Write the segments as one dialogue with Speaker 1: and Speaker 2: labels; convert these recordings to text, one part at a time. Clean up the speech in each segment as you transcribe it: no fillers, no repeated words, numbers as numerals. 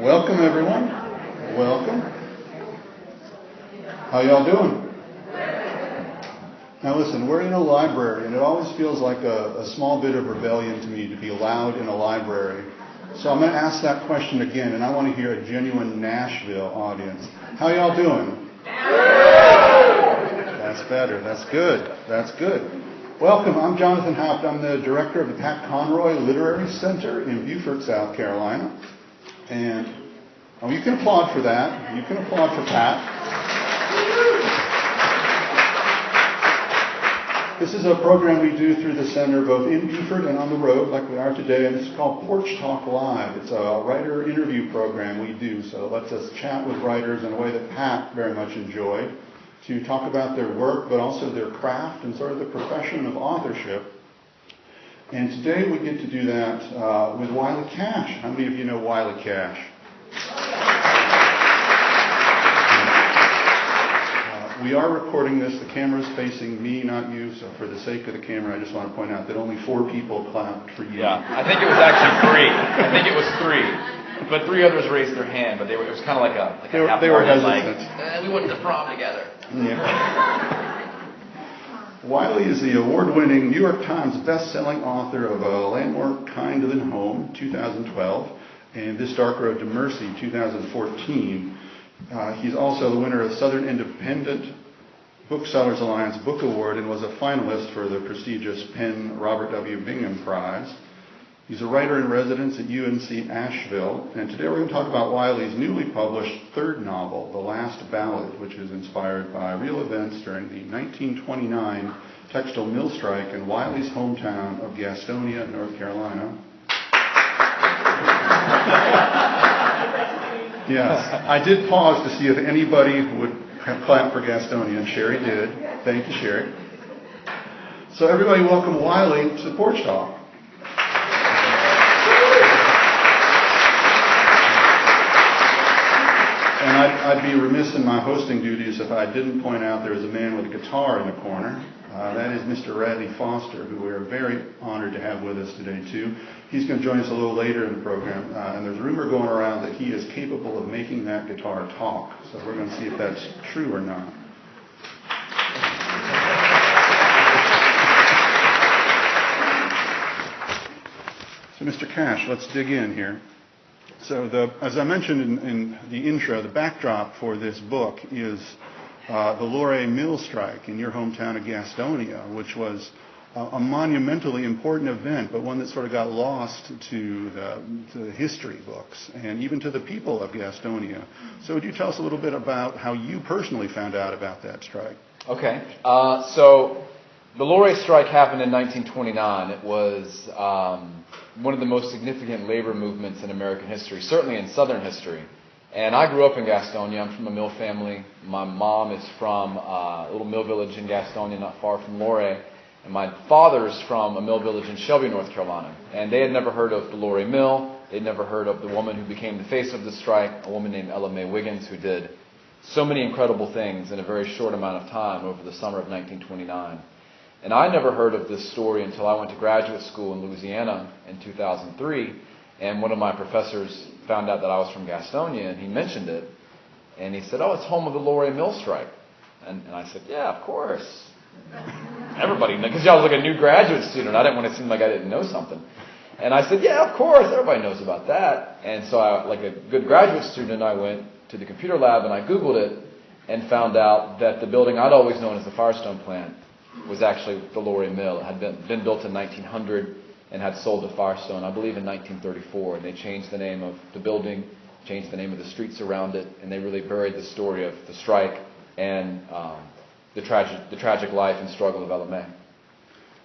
Speaker 1: Welcome, everyone. Welcome. How y'all doing? Now listen, we're in a library, and it always feels like a small bit of rebellion to me to be loud in a library. So I'm going to ask that question again, and I want to hear a genuine Nashville audience. How y'all doing? That's better. That's good. That's good. Welcome. I'm Jonathan Haupt. I'm the director of the Pat Conroy Literary Center in Beaufort, South Carolina. And you can applaud for that. You can applaud for Pat. This is a program we do through the center, both in Beaufort and on the road, like we are today, and it's called Porch Talk Live. It's a writer interview program we do, so it lets us chat with writers in a way that Pat very much enjoyed, to talk about their work, but also their craft and sort of the profession of authorship. And today we get to do that with Wiley Cash. How many of you know Wiley Cash? We are recording this. The camera's facing me, not you. So for the sake of the camera, I just want to point out that only 4 people clapped for you.
Speaker 2: Yeah, I think it was actually 3. I think it was 3. But 3 others raised their hand. But it was kind of like a half
Speaker 1: they were hesitant.
Speaker 2: like we went to the prom together.
Speaker 1: Yeah. Wiley is the award-winning New York Times best-selling author of A Landmark Kinder Than Home, 2012, and This Dark Road to Mercy, 2014. He's also the winner of Southern Independent Booksellers Alliance Book Award and was a finalist for the prestigious Penn Robert W. Bingham Prize. He's a writer in residence at UNC Asheville, and today we're going to talk about Wiley's newly published 3rd novel, The Last Ballad, which is inspired by real events during the 1929 textile mill strike in Wiley's hometown of Gastonia, North Carolina. Yes, I did pause to see if anybody would clap for Gastonia, and Sherry did. Thank you, Sherry. So everybody welcome Wiley to Porch Talk. And I'd be remiss in my hosting duties if I didn't point out there is a man with a guitar in the corner. That is Mr. Radney Foster, who we're very honored to have with us today, too. He's going to join us a little later in the program, and there's a rumor going around that he is capable of making that guitar talk. So we're going to see if that's true or not. So, Mr. Cash, let's dig in here. So, as I mentioned in the intro, the backdrop for this book is the Laurier Mill strike in your hometown of Gastonia, which was a monumentally important event, but one that sort of got lost to the history books and even to the people of Gastonia. So would you tell us a little bit about how you personally found out about that strike?
Speaker 2: Okay. So the Laurier strike happened in 1929. It was one of the most significant labor movements in American history, certainly in Southern history. And I grew up in Gastonia. I'm from a mill family. My mom is from a little mill village in Gastonia, not far from Laurier. And my father's from a mill village in Shelby, North Carolina. And they had never heard of the Laurier Mill. They'd never heard of the woman who became the face of the strike, a woman named Ella Mae Wiggins, who did so many incredible things in a very short amount of time over the summer of 1929. And I never heard of this story until I went to graduate school in Louisiana in 2003. And one of my professors found out that I was from Gastonia, and he mentioned it. And he said, "Oh, it's home of the Laurier Mill strike." And I said, "Yeah, of course. Everybody knows." Because I was like a new graduate student. I didn't want to seem like I didn't know something. And I said, "Yeah, of course. Everybody knows about that." And so, like a good graduate student, I went to the computer lab and I Googled it and found out that the building I'd always known as the Firestone plant was actually the Laurier Mill. It had been built in 1900 and had sold to Firestone, I believe, in 1934. And they changed the name of the building, changed the name of the streets around it, and they really buried the story of the strike and the tragic life and struggle of Ella Mae.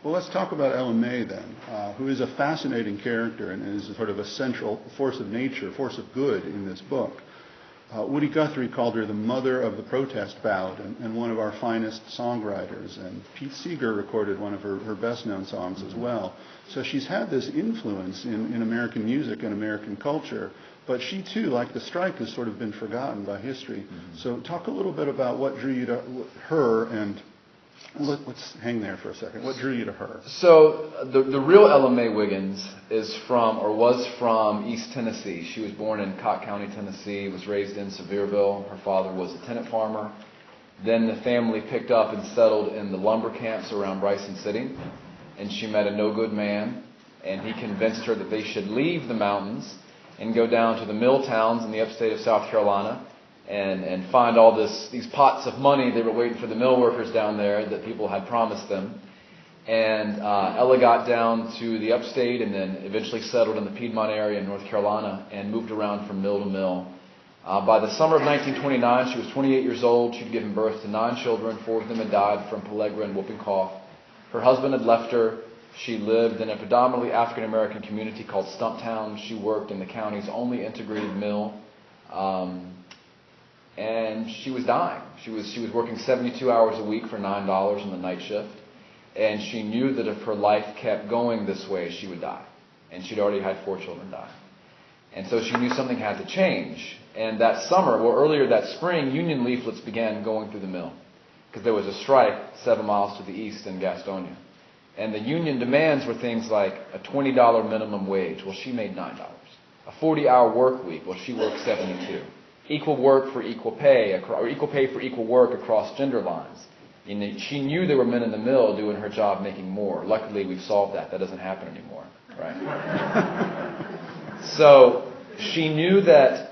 Speaker 1: Well, let's talk about Ella Mae then, who is a fascinating character and is sort of a central force of nature, force of good in this book. Woody Guthrie called her the mother of the protest ballad and one of our finest songwriters. And Pete Seeger recorded one of her best-known songs as well. So she's had this influence in American music and American culture. But she, too, like the strike, has sort of been forgotten by history. Mm-hmm. So talk a little bit about what drew you to her and Let's hang there for a second. What drew you to her?
Speaker 2: So the real Ella Mae Wiggins is was from East Tennessee. She was born in Cott County, Tennessee, was raised in Sevierville. Her father was a tenant farmer. Then the family picked up and settled in the lumber camps around Bryson City. And she met a no-good man, and he convinced her that they should leave the mountains and go down to the mill towns in the upstate of South Carolina and find all these pots of money they were waiting for the mill workers down there that people had promised them. And Ella got down to the upstate and then eventually settled in the Piedmont area in North Carolina and moved around from mill to mill. By the summer of 1929, she was 28 years old. She'd given birth to 9 children. 4 of them had died from pellagra and whooping cough. Her husband had left her. She lived in a predominantly African-American community called Stumptown. She worked in the county's only integrated mill. And she was dying. She was working 72 hours a week for $9 on the night shift. And she knew that if her life kept going this way, she would die. And she'd already had 4 children die. And so she knew something had to change. And that summer, earlier that spring, Union leaflets began going through the mill. Because there was a strike 7 miles to the east in Gastonia. And the union demands were things like a $20 minimum wage. Well, she made $9. A 40-hour work week. Well, she worked 72. Equal work for equal pay, or equal pay for equal work across gender lines. And she knew there were men in the mill doing her job making more. Luckily, we've solved that. That doesn't happen anymore, right? So she knew that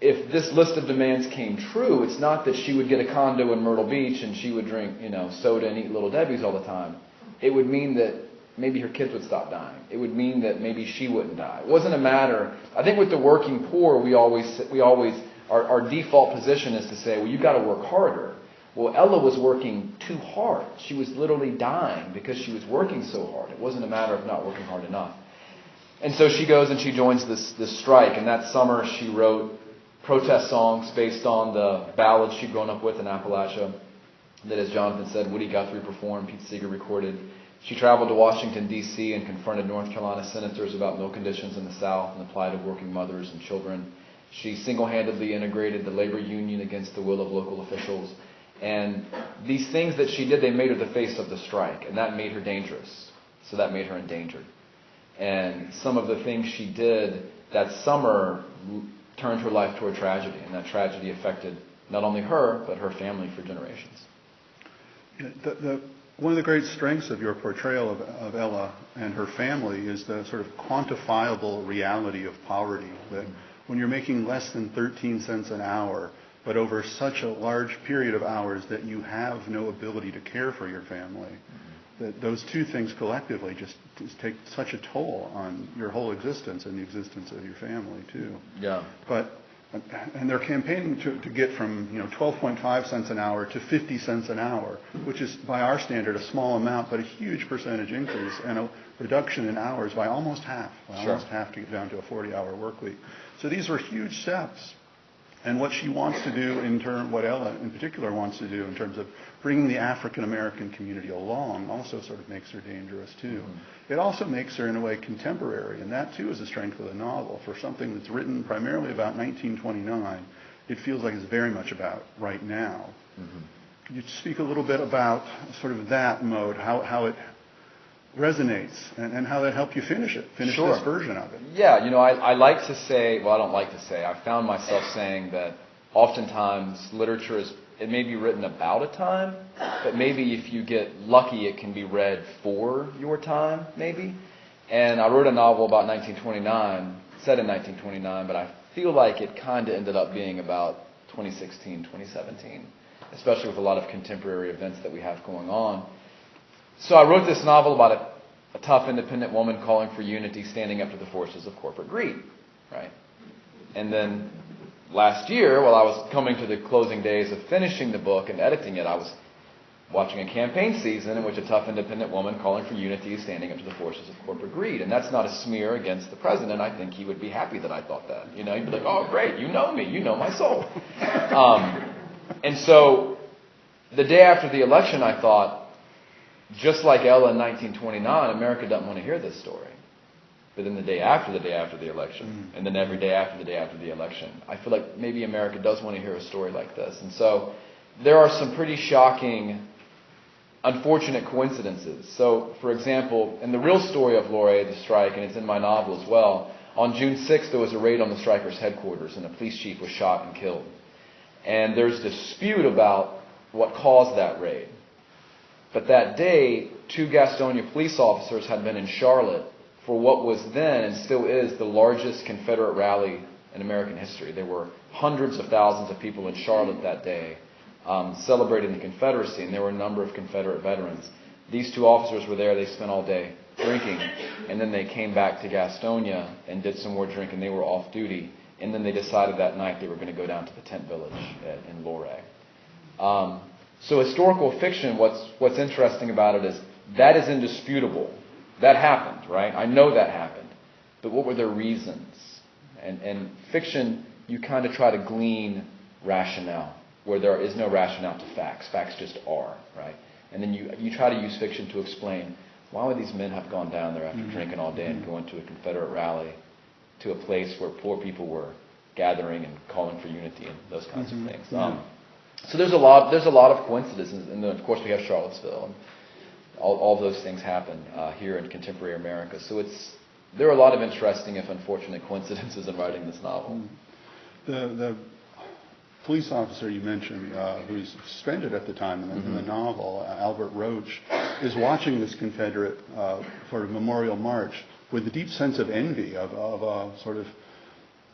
Speaker 2: if this list of demands came true, it's not that she would get a condo in Myrtle Beach and she would drink, soda and eat Little Debbie's all the time. It would mean that maybe her kids would stop dying. It would mean that maybe she wouldn't die. It wasn't a matter. I think with the working poor, our default position is to say, well, you've got to work harder. Well, Ella was working too hard. She was literally dying because she was working so hard. It wasn't a matter of not working hard enough. And so she goes and she joins this strike. And that summer she wrote protest songs based on the ballads she'd grown up with in Appalachia that, as Jonathan said, Woody Guthrie performed, Pete Seeger recorded. She traveled to Washington, D.C. and confronted North Carolina senators about mill conditions in the South and the plight of working mothers and children. She single-handedly integrated the labor union against the will of local officials. And these things that she did, they made her the face of the strike. And that made her dangerous. So that made her endangered. And some of the things she did that summer turned her life toward tragedy. And that tragedy affected not only her, but her family for generations.
Speaker 1: One of the great strengths of your portrayal of Ella and her family is the sort of quantifiable reality of poverty. That when you're making less than 13 cents an hour, but over such a large period of hours that you have no ability to care for your family, that those two things collectively just take such a toll on your whole existence and the existence of your family too.
Speaker 2: Yeah.
Speaker 1: And they're campaigning to get from 12.5 cents an hour to 50 cents an hour, which is by our standard a small amount, but a huge percentage increase and a reduction in hours by almost half. Almost half to get down to a 40-hour work week. So these were huge steps. And what she wants to do what Ella in particular wants to do in terms of bringing the African American community along also sort of makes her dangerous too. Mm-hmm. It also makes her in a way contemporary, and that too is a strength of the novel. For something that's written primarily about 1929, it feels like it's very much about right now. Mm-hmm. Could you speak a little bit about sort of that mode, how it resonates, and how that helped you finish this version of it? Yeah,
Speaker 2: I like to say, well, I don't like to say, I found myself saying that oftentimes literature it may be written about a time, but maybe if you get lucky, it can be read for your time, maybe. And I wrote a novel about 1929, set in 1929, but I feel like it kind of ended up being about 2016, 2017, especially with a lot of contemporary events that we have going on. So I wrote this novel about a tough, independent woman calling for unity, standing up to the forces of corporate greed, right? And then last year, while I was coming to the closing days of finishing the book and editing it, I was watching a campaign season in which a tough, independent woman calling for unity is standing up to the forces of corporate greed. And that's not a smear against the president. I think he would be happy that I thought that. He'd be like, oh, great, you know me, you know my soul. And so the day after the election, I thought, just like Ella in 1929, America doesn't want to hear this story. But then the day after the election, and then every day after the day after the election, I feel like maybe America does want to hear a story like this. And so there are some pretty shocking unfortunate coincidences. So, for example, in the real story of Laurier, the strike, and it's in my novel as well, on June 6th there was a raid on the strikers' headquarters and a police chief was shot and killed. And there's dispute about what caused that raid. But that day, 2 Gastonia police officers had been in Charlotte for what was then and still is the largest Confederate rally in American history. There were hundreds of thousands of people in Charlotte that day celebrating the Confederacy, and there were a number of Confederate veterans. These 2 officers were there. They spent all day drinking, and then they came back to Gastonia and did some more drinking. They were off duty, and then they decided that night they were going to go down to the tent village in Laurier. So historical fiction, what's interesting about it is that is indisputable. That happened, right? I know that happened. But what were their reasons? And fiction, you kind of try to glean rationale, where there is no rationale to facts. Facts just are, right? And then you try to use fiction to explain, why would these men have gone down there after drinking all day and going to a Confederate rally to a place where poor people were gathering and calling for unity and those kinds of things. So there's a lot of coincidences, and then of course we have Charlottesville, and all those things happen here in contemporary America. So there are a lot of interesting, if unfortunate, coincidences in writing this novel.
Speaker 1: The police officer you mentioned, who's suspended at the time in the novel, Albert Roach, is watching this Confederate sort of memorial march with a deep sense of envy, of a sort of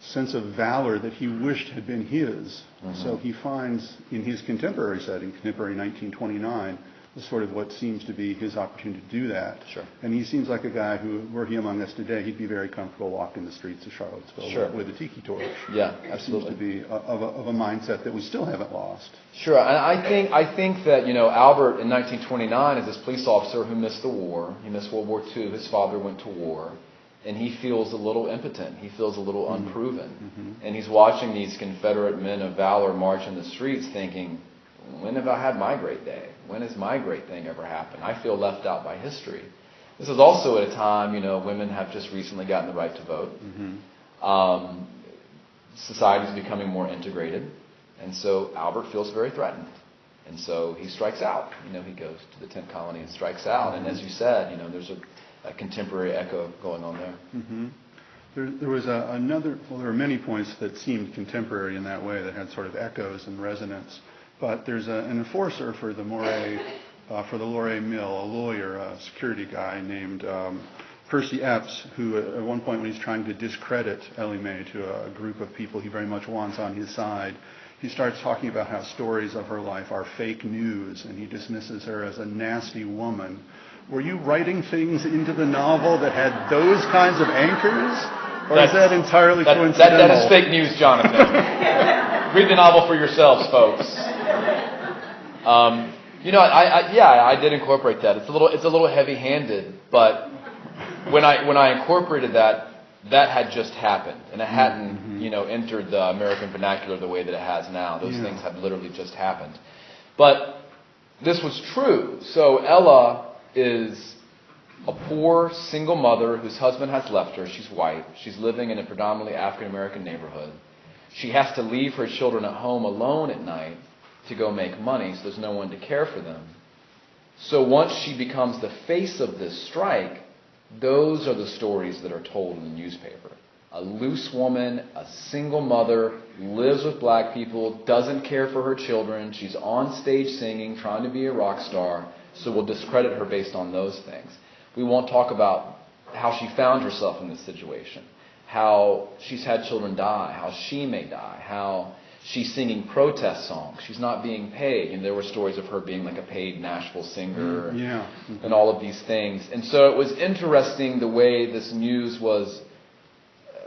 Speaker 1: sense of valor that he wished had been his. So he finds in his contemporary setting, contemporary 1929, sort of what seems to be his opportunity to do that.
Speaker 2: Sure.
Speaker 1: And he seems like a guy who, were he among us today, he'd be very comfortable walking the streets of Charlottesville with a tiki torch.
Speaker 2: Yeah, absolutely.
Speaker 1: Seems to be of a mindset that we still haven't lost.
Speaker 2: Sure, and I think that Albert in 1929 is this police officer who missed the war. He missed World War II. His father went to war, and he feels a little impotent. He feels a little unproven, and he's watching these Confederate men of valor march in the streets, thinking, when have I had my great day? When has my great thing ever happened? I feel left out by history. This is also at a time, women have just recently gotten the right to vote. Society is becoming more integrated. And so Albert feels very threatened. And so he strikes out. He goes to the tent colony and strikes out. And as you said, there's a contemporary echo going on there.
Speaker 1: There was there were many points that seemed contemporary in that way, that had sort of echoes and resonance. But there's an enforcer for the Laurier Mill, a lawyer, a security guy named Percy Epps, who at one point when he's trying to discredit Ellie Mae to a group of people he very much wants on his side, he starts talking about how stories of her life are fake news, and he dismisses her as a nasty woman. Were you writing things into the novel that had those kinds of anchors? Or is that entirely coincidental?
Speaker 2: That is fake news, Jonathan. Read the novel for yourselves, folks. I did incorporate that. It's a little heavy-handed, but when I incorporated that had just happened, and it hadn't, entered the American vernacular the way that it has now. Those things had literally just happened. But this was true. So Ella is a poor single mother whose husband has left her. She's white. She's living in a predominantly African-American neighborhood. She has to leave her children at home alone at night to go make money, so there's no one to care for them. So once she becomes the face of this strike, those are the stories that are told in the newspaper. A loose woman, a single mother, lives with black people, doesn't care for her children, she's on stage singing, trying to be a rock star, so we'll discredit her based on those things. We won't talk about how she found herself in this situation, how she's had children die, how she may die, how she's singing protest songs. She's not being paid. And there were stories of her being like a paid Nashville singer and all of these things. And so it was interesting the way this news was,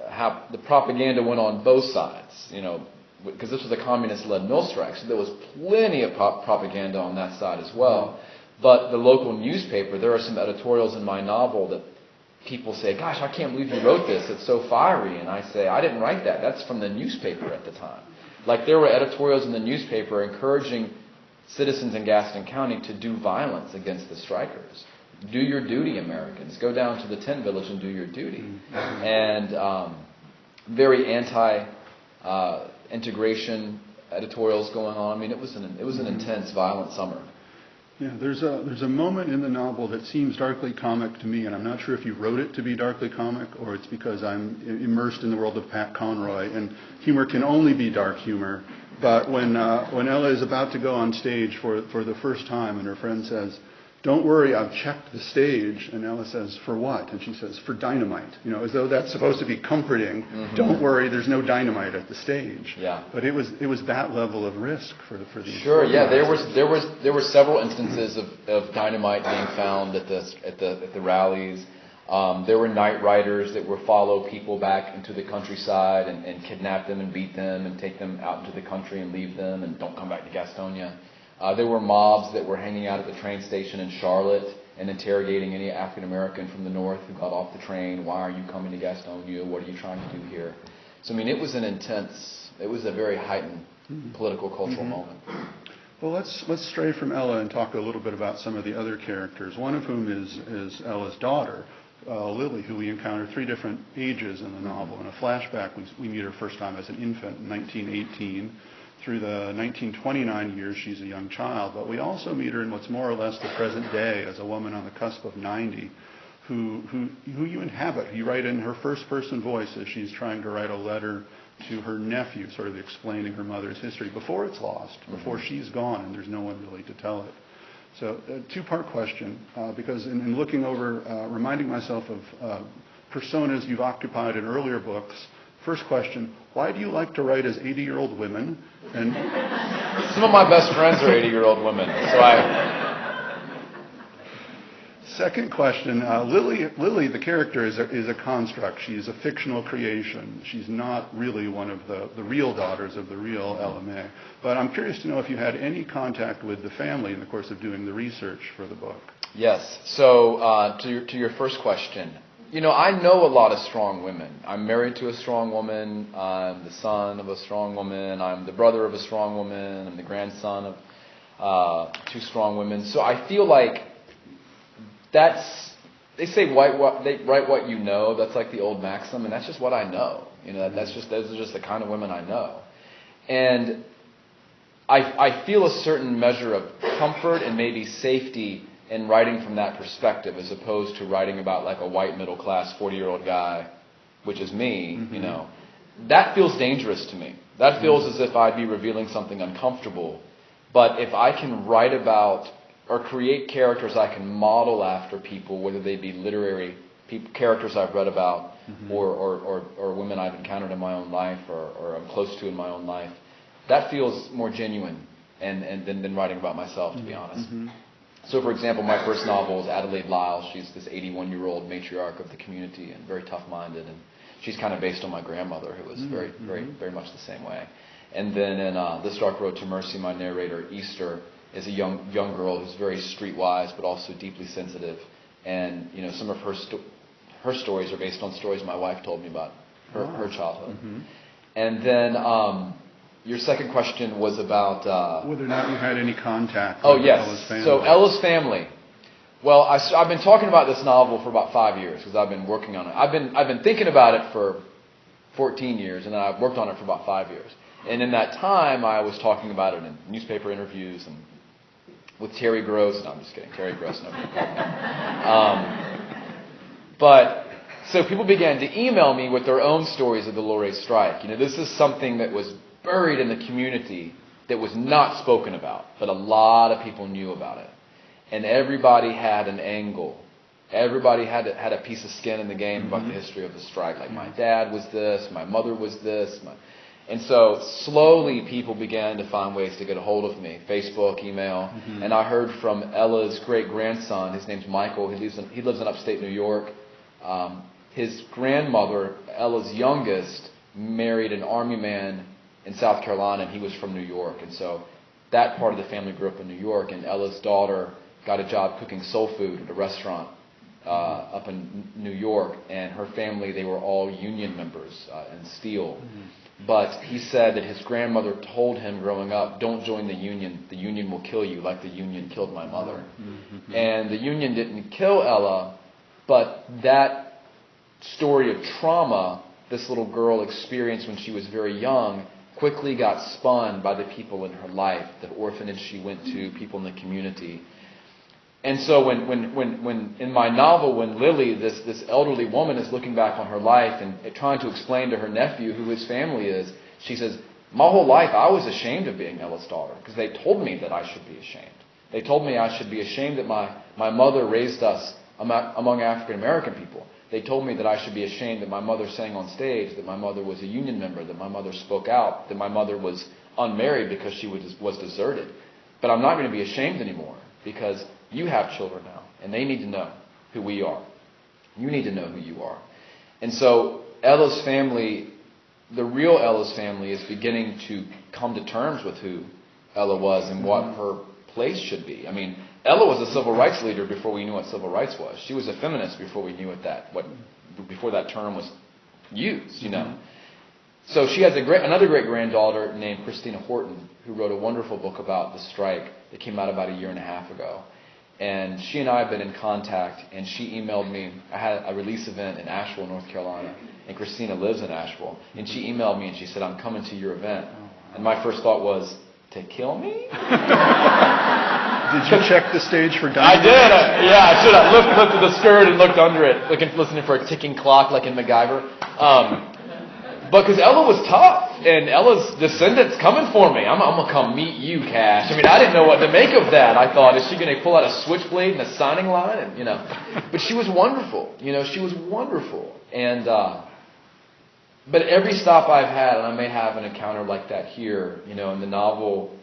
Speaker 2: how the propaganda went on both sides, because this was a communist-led mill strike. So there was plenty of propaganda on that side as well. But the local newspaper, there are some editorials in my novel that people say, gosh, I can't believe you wrote this. It's so fiery. And I say, I didn't write that. That's from the newspaper at the time. Like there were editorials in the newspaper encouraging citizens in Gaston County to do violence against the strikers. Do your duty, Americans. Go down to the tent village and do your duty. And very anti-integration editorials going on. I mean, it was an intense, violent summer.
Speaker 1: Yeah, there's a moment in the novel that seems darkly comic to me, and I'm not sure if you wrote it to be darkly comic or it's because I'm immersed in the world of Pat Conroy, and humor can only be dark humor. But when Ella is about to go on stage for the first time, and her friend says, "Don't worry, I've checked the stage," and Ella says, "For what?" And she says, "For dynamite." You know, as though that's supposed to be comforting. Mm-hmm. Don't worry, there's no dynamite at the stage.
Speaker 2: Yeah.
Speaker 1: But it was that level of risk for these.
Speaker 2: Sure. Yeah. There were several instances of dynamite being found at the rallies. There were night riders that would follow people back into the countryside and kidnap them and beat them and take them out into the country and leave them and don't come back to Gastonia. There were mobs that were hanging out at the train station in Charlotte and interrogating any African American from the north who got off the train. Why are you coming to Gastonia? What are you trying to do here? So, I mean, it was a very heightened political, cultural moment.
Speaker 1: Well, let's stray from Ella and talk a little bit about some of the other characters, one of whom is Ella's daughter, Lily, who we encounter 3 different ages in the novel. In a flashback, we meet her first time as an infant in 1918. Through the 1929 years, she's a young child, but we also meet her in what's more or less the present day as a woman on the cusp of 90, who you inhabit. You write in her first-person voice as she's trying to write a letter to her nephew, sort of explaining her mother's history before it's lost, before she's gone and there's no one really to tell it. So a 2-part question, because in looking over, reminding myself of personas you've occupied in earlier books. First question, why do you like to write as 80-year-old women? And
Speaker 2: some of my best friends are 80-year-old women, so
Speaker 1: Second question, Lily, the character, is a construct. She's a fictional creation. She's not really one of the real daughters of the real Ella May. But I'm curious to know if you had any contact with the family in the course of doing the research for the book.
Speaker 2: Yes. So to your first question, you know, I know a lot of strong women. I'm married to a strong woman. I'm the son of a strong woman. I'm the brother of a strong woman. I'm the grandson of 2 strong women. So I feel like they say write what you know. That's like the old maxim, and that's just what I know. You know, those are just the kind of women I know. And I feel a certain measure of comfort and maybe safety in writing from that perspective, as opposed to writing about like a white middle-class 40-year-old guy, which is me, you know. That feels dangerous to me. That feels as if I'd be revealing something uncomfortable. But if I can write about or create characters I can model after people, whether they be literary characters I've read about or women I've encountered in my own life or I'm close to in my own life, that feels more genuine than writing about myself, to be honest. So, for example, my first novel is Adelaide Lyle. She's this 81-year-old matriarch of the community and very tough-minded. And she's kind of based on my grandmother, who was very much the same way. And then in This Dark Road to Mercy, my narrator, Easter, is a young girl who's very streetwise but also deeply sensitive. And, you know, some of her stories are based on stories my wife told me about her childhood. And then your second question was about
Speaker 1: whether or not you had any contact
Speaker 2: with
Speaker 1: yes. Ella's family.
Speaker 2: So Ella's family. Well, I've been talking about this novel for about 5 years because I've been working on it. I've been thinking about it for 14 years, and then I've worked on it for about 5 years. And in that time, I was talking about it in newspaper interviews and with Terry Gross. No, I'm just kidding. Terry Gross never called me. But so people began to email me with their own stories of the Luray strike. You know, this is something that was buried in the community that was not spoken about, but a lot of people knew about it. And everybody had an angle. Everybody had a piece of skin in the game about the history of the strike. Like, my dad was this, my mother was this. And so slowly people began to find ways to get a hold of me. Facebook, email. And I heard from Ella's great-grandson. His name's Michael. He lives in upstate New York. His grandmother, Ella's youngest, married an army man in South Carolina, and he was from New York. And so that part of the family grew up in New York, and Ella's daughter got a job cooking soul food at a restaurant up in New York, and her family, they were all union members in steel. But he said that his grandmother told him growing up, don't join the union will kill you like the union killed my mother. And the union didn't kill Ella, but that story of trauma this little girl experienced when she was very young quickly got spun by the people in her life, the orphanage she went to, people in the community. And so when in my novel, when Lily, this elderly woman, is looking back on her life and trying to explain to her nephew who his family is, she says, my whole life I was ashamed of being Ella's daughter because they told me that I should be ashamed. They told me I should be ashamed that my mother raised us among African American people. They told me that I should be ashamed that my mother sang on stage, that my mother was a union member, that my mother spoke out, that my mother was unmarried because she was deserted. But I'm not going to be ashamed anymore because you have children now, and they need to know who we are. You need to know who you are. And so Ella's family, the real Ella's family, is beginning to come to terms with who Ella was and what her place should be. I mean, Ella was a civil rights leader before we knew what civil rights was. She was a feminist before we knew before that term was used, you know. So she has another great-granddaughter named Christina Horton, who wrote a wonderful book about the strike that came out about a year and a half ago. And she and I have been in contact, and she emailed me. I had a release event in Asheville, North Carolina, and Christina lives in Asheville. And she emailed me, and she said, I'm coming to your event. And my first thought was, to kill me?
Speaker 1: Did you check the stage for dynamite?
Speaker 2: I did. I should have lifted the skirt and looked under it, listening for a ticking clock like in MacGyver. But because Ella was tough, and Ella's descendants coming for me. I'm going to come meet you, Cash. I mean, I didn't know what to make of that. I thought, is she going to pull out a switchblade and a signing line? And, you know, but she was wonderful. You know, she was wonderful. And but every stop I've had, and I may have an encounter like that here, you know, in the novel,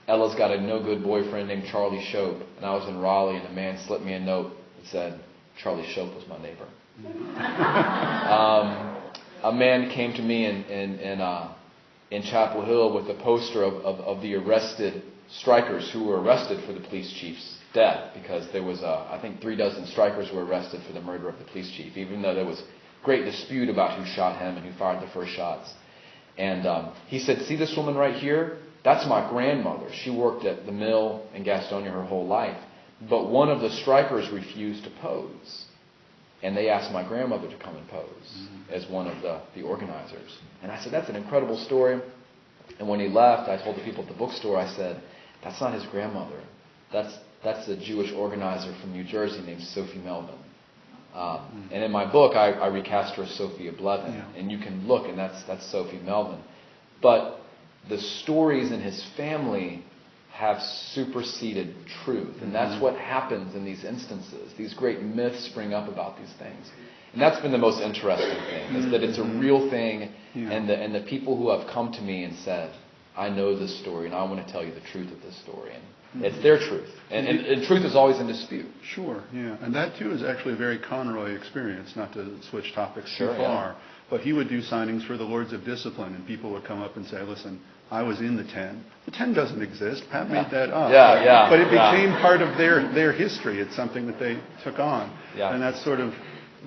Speaker 2: Ella's got a no-good boyfriend named Charlie Shope, and I was in Raleigh, and a man slipped me a note that said, Charlie Shope was my neighbor. A man came to me in Chapel Hill with a poster of the arrested strikers who were arrested for the police chief's death, because there was, I think, 36 strikers were arrested for the murder of the police chief, even though there was great dispute about who shot him and who fired the first shots. And he said, see this woman right here? That's my grandmother. She worked at the mill in Gastonia her whole life. But one of the strikers refused to pose. And they asked my grandmother to come and pose as one of the organizers. And I said, that's an incredible story. And when he left, I told the people at the bookstore, I said, that's not his grandmother. That's a Jewish organizer from New Jersey named Sophie Melvin. And in my book, I recast her as Sophia Blevin. Yeah. And you can look, and that's Sophie Melvin. But the stories in his family have superseded truth. And that's what happens in these instances. These great myths spring up about these things. And that's been the most interesting thing, is that it's a real thing. Yeah. And the people who have come to me and said, I know this story, and I want to tell you the truth of this story. And it's their truth. And truth is always in dispute.
Speaker 1: Sure, yeah. And that, too, is actually a very Conroy experience, not to switch topics too far. Yeah. But he would do signings for the Lords of Discipline, and people would come up and say, listen, I was in the 10. The 10 doesn't exist. Pat made that up.
Speaker 2: Yeah.
Speaker 1: But it became part of their history. It's something that they took on. Yeah. And that's sort of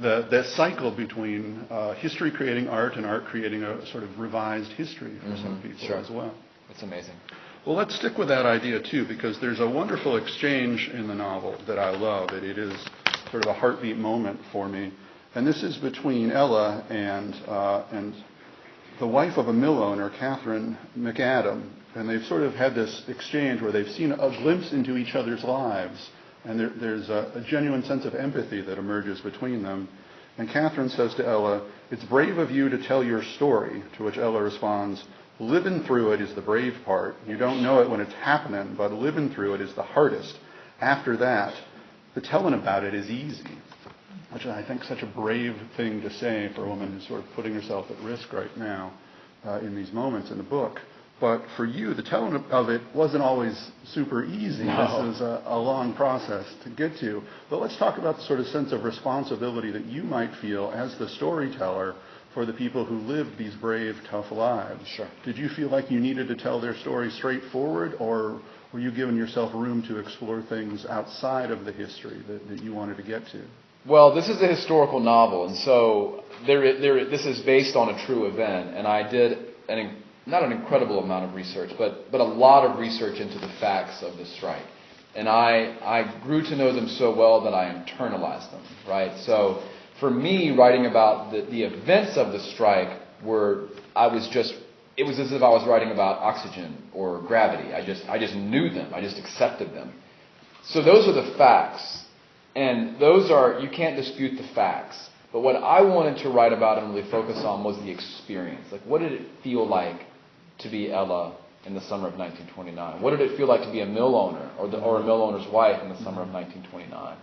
Speaker 1: the cycle between history creating art and art creating a sort of revised history for some people as well.
Speaker 2: It's amazing.
Speaker 1: Well, let's stick with that idea, too, because there's a wonderful exchange in the novel that I love. It is sort of a heartbeat moment for me. And this is between Ella and the wife of a mill owner, Catherine McAdam. And they've sort of had this exchange where they've seen a glimpse into each other's lives. And there's a genuine sense of empathy that emerges between them. And Catherine says to Ella, it's brave of you to tell your story, to which Ella responds, living through it is the brave part. You don't know it when it's happening, but living through it is the hardest. After that, the telling about it is easy, which I think is such a brave thing to say for a woman who's sort of putting herself at risk right now in these moments in the book. But for you, the telling of it wasn't always super easy. No. This is a long process to get to. But let's talk about the sort of sense of responsibility that you might feel as the storyteller for the people who lived these brave, tough lives.
Speaker 2: Sure.
Speaker 1: Did you feel like you needed to tell their story straightforward, or were you giving yourself room to explore things outside of the history that you wanted to get to?
Speaker 2: Well, this is a historical novel, and so this is based on a true event, and I did not an incredible amount of research, but a lot of research into the facts of the strike. And I grew to know them so well that I internalized them, right? So for me, writing about the events of the strike it was as if I was writing about oxygen or gravity. I just knew them. I just accepted them. So those are the facts. And those are, you can't dispute the facts. But what I wanted to write about and really focus on was the experience. Like, what did it feel like to be Ella in the summer of 1929? What did it feel like to be a mill owner or a mill owner's wife in the summer of 1929?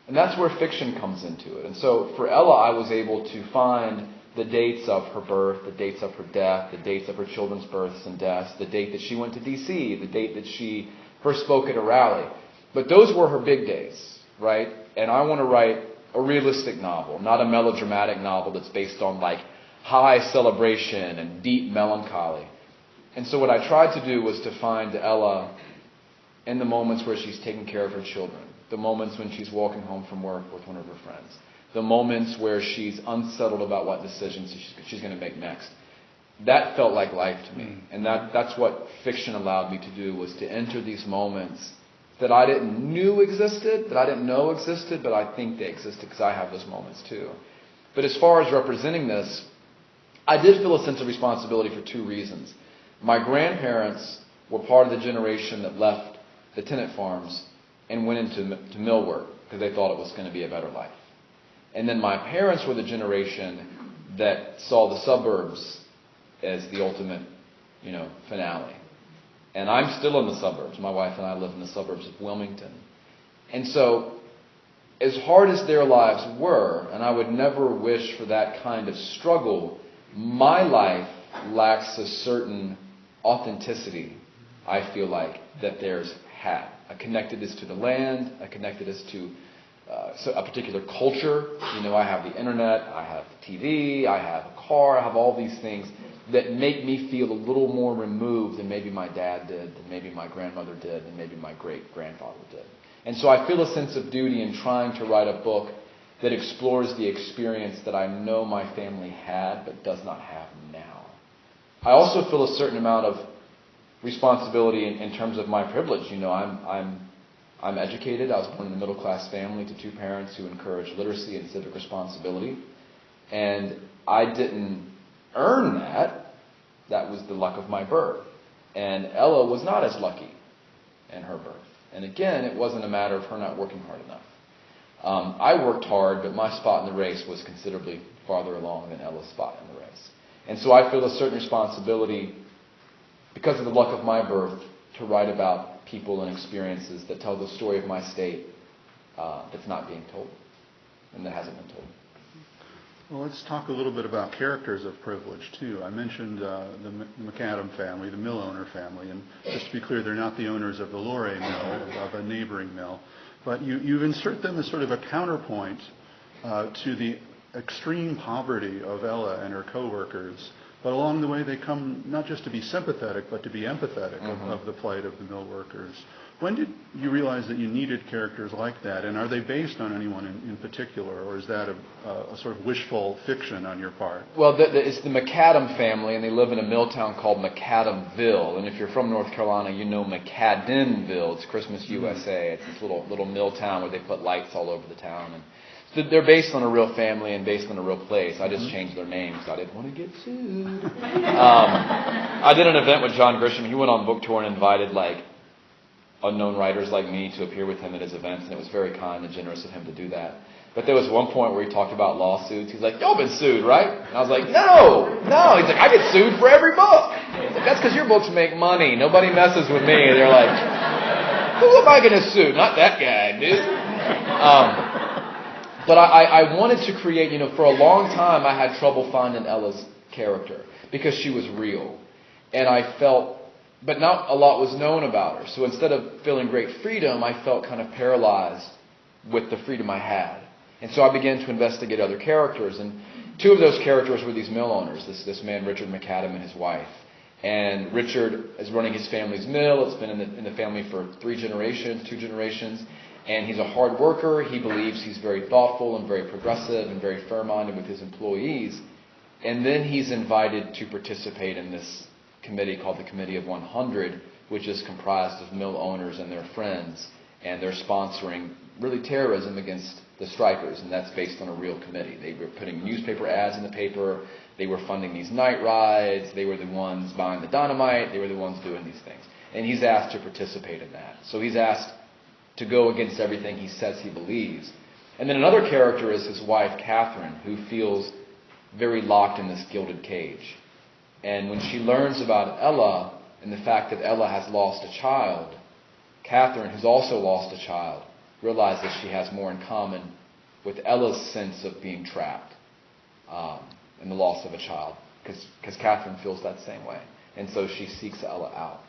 Speaker 2: And that's where fiction comes into it. And so for Ella, I was able to find the dates of her birth, the dates of her death, the dates of her children's births and deaths, the date that she went to D.C., the date that she first spoke at a rally. But those were her big days, right? And I want to write a realistic novel, not a melodramatic novel that's based on like high celebration and deep melancholy. And so what I tried to do was to find Ella in the moments where she's taking care of her children, the moments when she's walking home from work with one of her friends, the moments where she's unsettled about what decisions she's going to make next. That felt like life to me. And that's what fiction allowed me to do, was to enter these moments that I didn't know existed, but I think they existed because I have those moments too. But as far as representing this, I did feel a sense of responsibility for two reasons. My grandparents were part of the generation that left the tenant farms and went into mill work because they thought it was going to be a better life. And then my parents were the generation that saw the suburbs as the ultimate, finale. And I'm still in the suburbs. My wife and I live in the suburbs of Wilmington. And so, as hard as their lives were, and I would never wish for that kind of struggle, my life lacks a certain authenticity, I feel like, that theirs had. A connectedness to the land, a connectedness to a particular culture. I have the internet, I have the TV, I have a car, I have all these things that make me feel a little more removed than maybe my dad did, than maybe my grandmother did, than maybe my great-grandfather did. And so I feel a sense of duty in trying to write a book that explores the experience that I know my family had but does not have now. I also feel a certain amount of responsibility in terms of my privilege. I'm educated. I was born in a middle-class family to two parents who encouraged literacy and civic responsibility. And I didn't earn that. That was the luck of my birth. And Ella was not as lucky in her birth. And again, it wasn't a matter of her not working hard enough. I worked hard, but my spot in the race was considerably farther along than Ella's spot in the race. And so I feel a certain responsibility, because of the luck of my birth, to write about people and experiences that tell the story of my state that's not being told and that hasn't been told.
Speaker 1: Well, let's talk a little bit about characters of privilege, too. I mentioned the McAdam family, the mill owner family, and just to be clear, they're not the owners of the Luray mill, of a neighboring mill. But you insert them as sort of a counterpoint to the extreme poverty of Ella and her co-workers. But along the way, they come not just to be sympathetic, but to be empathetic of the plight of the mill workers. When did you realize that you needed characters like that? And are they based on anyone in particular, or is that a sort of wishful fiction on your part?
Speaker 2: Well, it's the McAdam family, and they live in a mill town called McAdamville. And if you're from North Carolina, you know McAdenville. It's Christmas, USA. It's this little mill town where they put lights all over the town. And so they're based on a real family and based on a real place. I just changed their names because I didn't want to get sued. I did an event with John Grisham. He went on book tour and invited unknown writers like me to appear with him at his events, and it was very kind and generous of him to do that. But there was one point where he talked about lawsuits. He's like, "Y'all been sued, right?" And I was like, No. He's like, "I get sued for every book." He's like, "That's because your books make money. Nobody messes with me." And they're like, "Who am I going to sue? Not that guy, dude." But I wanted to create, for a long time I had trouble finding Ella's character because she was real. And I felt, but not a lot was known about her. So instead of feeling great freedom, I felt kind of paralyzed with the freedom I had. And so I began to investigate other characters. And two of those characters were these mill owners, this man Richard McAdam and his wife. And Richard is running his family's mill. It's been in the family for 2 generations. And he's a hard worker. He believes he's very thoughtful and very progressive and very fair-minded with his employees. And then he's invited to participate in this committee called the Committee of 100, which is comprised of mill owners and their friends. And they're sponsoring really terrorism against the strikers. And that's based on a real committee. They were putting newspaper ads in the paper. They were funding these night rides. They were the ones buying the dynamite. They were the ones doing these things. And he's asked to participate in that. So he's asked to go against everything he says he believes. And then another character is his wife, Catherine, who feels very locked in this gilded cage. And when she learns about Ella and the fact that Ella has lost a child, Catherine, who's also lost a child, realizes she has more in common with Ella's sense of being trapped and the loss of a child, because Catherine feels that same way. And so she seeks Ella out.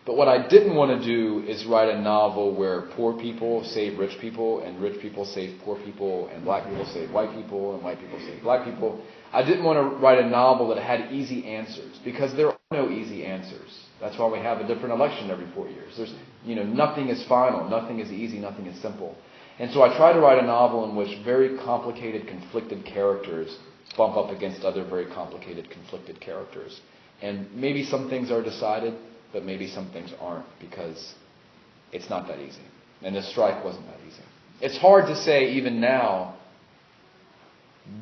Speaker 2: But what I didn't want to do is write a novel where poor people save rich people, and rich people save poor people, and black people save white people, and white people save black people. I didn't want to write a novel that had easy answers, because there are no easy answers. That's why we have a different election every 4 years. There's, nothing is final, nothing is easy, nothing is simple. And so I tried to write a novel in which very complicated, conflicted characters bump up against other very complicated, conflicted characters. And maybe some things are decided, but maybe some things aren't, because it's not that easy. And this strike wasn't that easy. It's hard to say even now,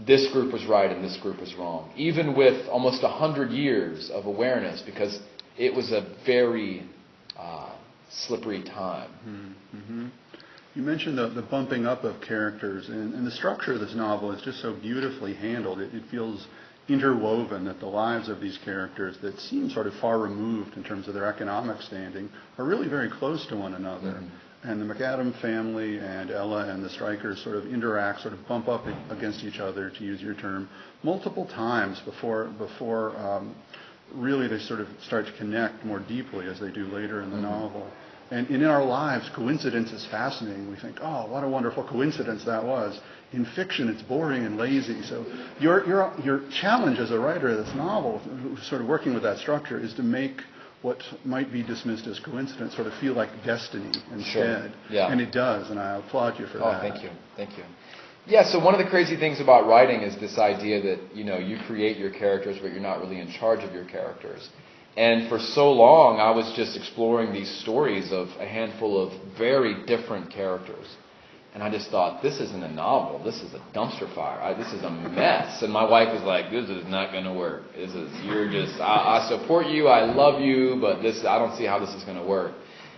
Speaker 2: this group was right and this group was wrong, even with almost 100 years of awareness, because it was a very slippery time.
Speaker 1: Mm-hmm. You mentioned the bumping up of characters, and the structure of this novel is just so beautifully handled. It feels interwoven that the lives of these characters that seem sort of far removed in terms of their economic standing are really very close to one another. Mm-hmm. And the McAdam family and Ella and the strikers sort of interact, sort of bump up against each other, to use your term, multiple times before really they sort of start to connect more deeply as they do later in the novel. And in our lives, coincidence is fascinating. We think, oh, what a wonderful coincidence that was. In fiction, it's boring and lazy. So your challenge as a writer of this novel, sort of working with that structure, is to make what might be dismissed as coincidence sort of feel like destiny instead.
Speaker 2: Sure. Yeah.
Speaker 1: And it does, and I applaud you for that.
Speaker 2: Oh, thank you. Yeah, so one of the crazy things about writing is this idea that, you create your characters, but you're not really in charge of your characters. And for so long, I was just exploring these stories of a handful of very different characters. And I just thought, this isn't a novel. This is a dumpster fire. This is a mess. And my wife was like, this is not going to work. I support you, I love you, but I don't see how this is going to work.